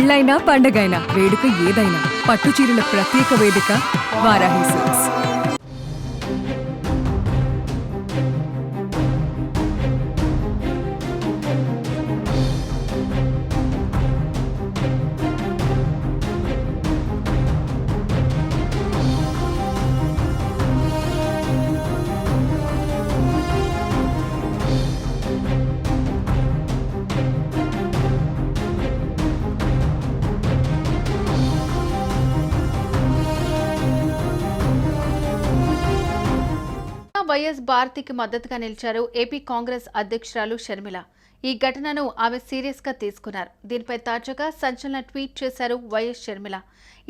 పెళ్ళైనా పండగైనా వేడుక ఏదైనా పట్టు చీరల ప్రత్యేక వేదిక వారాహి సిల్క్స్. వైఎస్ భారతికి మద్దతుగా నిలిచారు ఏపీ కాంగ్రెస్ అధ్యక్షురాలు షర్మిల. ఈ ఘటనను ఆమె సీరియస్ గా తీసుకున్నారు. దీనిపై తాజాగా సంచలన ట్వీట్ చేశారు వైఎస్ షర్మిల.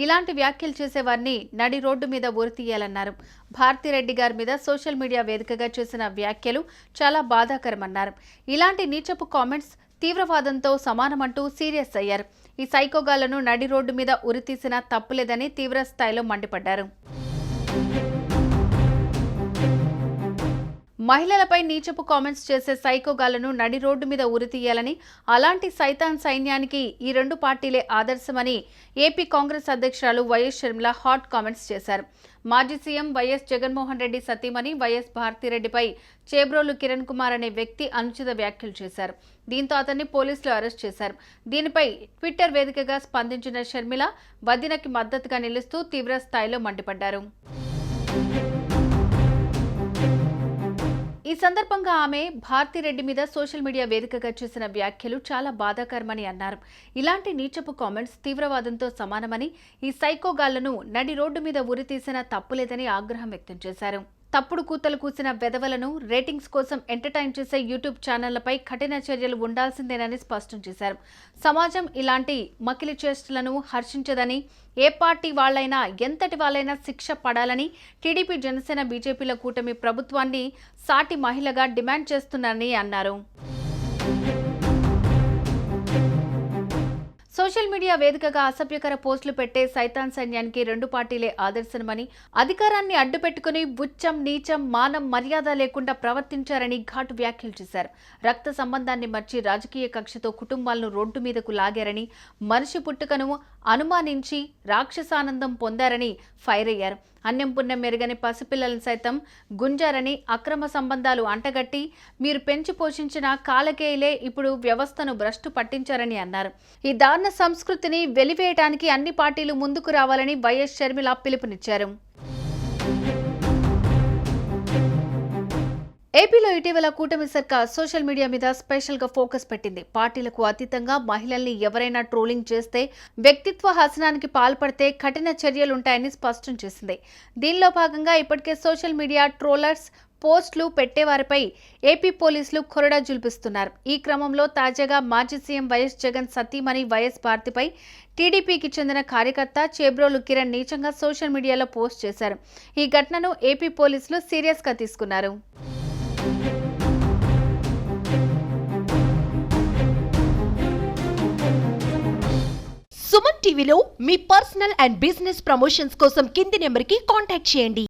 ఇలాంటి వ్యాఖ్యలు చేసేవారిని నడి రోడ్డు మీద ఉరితీయాలన్నారు. భారతిరెడ్డి గారి మీద సోషల్ మీడియా వేదికగా చేసిన వ్యాఖ్యలు చాలా బాధాకరమన్నారు. ఇలాంటి నీచపు కామెంట్స్ తీవ్రవాదంతో సమానమంటూ సీరియస్ అయ్యారు. ఈ సైకోగాళ్లను నడి రోడ్డు మీద ఉరితీసినా తప్పులేదని తీవ్ర స్థాయిలో మండిపడ్డారు. మహిళలపై నీచపు కామెంట్స్ చేసే సైకోగాళ్లను నడి రోడ్డు మీద ఉరితీయాలని, అలాంటి సైతాన్ సైన్యానికి ఈ రెండు పార్టీలే ఆదర్శమని ఏపీ కాంగ్రెస్ అధ్యక్షురాలు వైఎస్ షర్మిల హాట్ కామెంట్స్ చేశారు. మాజీ సీఎం వైఎస్ జగన్మోహన్ రెడ్డి సతీమణి వైఎస్ భారతిరెడ్డిపై చేబ్రోలు కిరణ్ కుమార్ అనే వ్యక్తి అనుచిత వ్యాఖ్యలు చేశారు. దీంతో అతన్ని పోలీసులు అరెస్ట్ చేశారు. దీనిపై ట్విట్టర్ వేదికగా స్పందించిన షర్మిల వదినకి మద్దతుగా నిలుస్తూ తీవ్ర స్థాయిలో మండిపడ్డారు. ఈ సందర్భంగా ఆమె భారతిరెడ్డి మీద సోషల్ మీడియా వేదికగా చేసిన వ్యాఖ్యలు చాలా బాధాకరమని అన్నారు. ఇలాంటి నీచపు కామెంట్స్ తీవ్రవాదంతో సమానమని, ఈ సైకోగాళ్లను నడి రోడ్డు మీద ఉరితీసినా తప్పులేదని ఆగ్రహం వ్యక్తం చేశారు. తప్పుడు కూతలు కూసిన వెధవలను రేటింగ్స్ కోసం ఎంటర్టైన్ చేసే యూట్యూబ్ ఛానళ్లపై కఠిన చర్యలు ఉండాల్సిందేనని స్పష్టం చేశారు. సమాజం ఇలాంటి మకిలి చేష్టలను హర్షించదని, ఏ పార్టీ వాళ్లైనా ఎంతటి వాళ్ళైనా శిక్ష పడాలని టీడీపీ, జనసేన, బీజేపీల కూటమి ప్రభుత్వాన్ని సాటి మహిళగా డిమాండ్ చేస్తున్నారని అన్నారు. సోషల్ మీడియా వేదికగా అసభ్యకర పోస్టులు పెట్టే సైతాన్ సైన్యానికి రెండు పార్టీలే ఆదర్శనమని, అధికారాన్ని అడ్డుపెట్టుకుని ఉచ్చం, నీచం, మానం, మర్యాద లేకుండా ప్రవర్తించారని ఘాటు వ్యాఖ్యలు చేశారు. రక్త సంబంధాన్ని మర్చి రాజకీయ కక్షతో కుటుంబాలను రోడ్డు మీదకు లాగారని, మనిషి పుట్టుకను అనుమానించి రాక్షసానందం పొందారని ఫైర్ అయ్యారు. అన్నం పుణ్యం మెరుగని పసిపిల్లలను సైతం గుంజారని, అక్రమ సంబంధాలు అంటగట్టి మీరు పెంచి పోషించిన కాలకేయులే ఇప్పుడు వ్యవస్థను భ్రష్టు పట్టించారని అన్నారు. ఈ దారుణ సంస్కృతిని వెలివేయడానికి అన్ని పార్టీలు ముందుకు రావాలని వైఎస్ షర్మిల పిలుపునిచ్చారు. ఏపీలో ఇటీవల కూటమి సర్కార్ సోషల్ మీడియా మీద స్పెషల్ గా ఫోకస్ పెట్టింది. పార్టీలకు అతీతంగా మహిళల్ని ఎవరైనా ట్రోలింగ్ చేస్తే, వ్యక్తిత్వ హసనానికి పాల్పడితే కఠిన చర్యలుంటాయని స్పష్టం చేసింది. దీనిలో భాగంగా ఇప్పటికే సోషల్ మీడియా ట్రోలర్స్ పోస్టులు పెట్టేవారిపై ఏపీ పోలీసులు కొరడా జుల్పిస్తున్నారు. ఈ క్రమంలో తాజాగా మాజీ సీఎం వైఎస్ జగన్ సతీమణి వైఎస్ భారతిపై టీడీపీకి చెందిన కార్యకర్త చేబ్రోలు కిరణ్ నీచంగా సోషల్ మీడియాలో పోస్ట్ చేశారు. ఈ ఘటనను ఏపీ పోలీసులు సీరియస్ గా తీసుకున్నారు. సుమన్ టీవీలో మీ పర్సనల్ అండ్ బిజినెస్ ప్రమోషన్స్ కోసం కింది నెంబర్కి కాంటాక్ట్ చేయండి.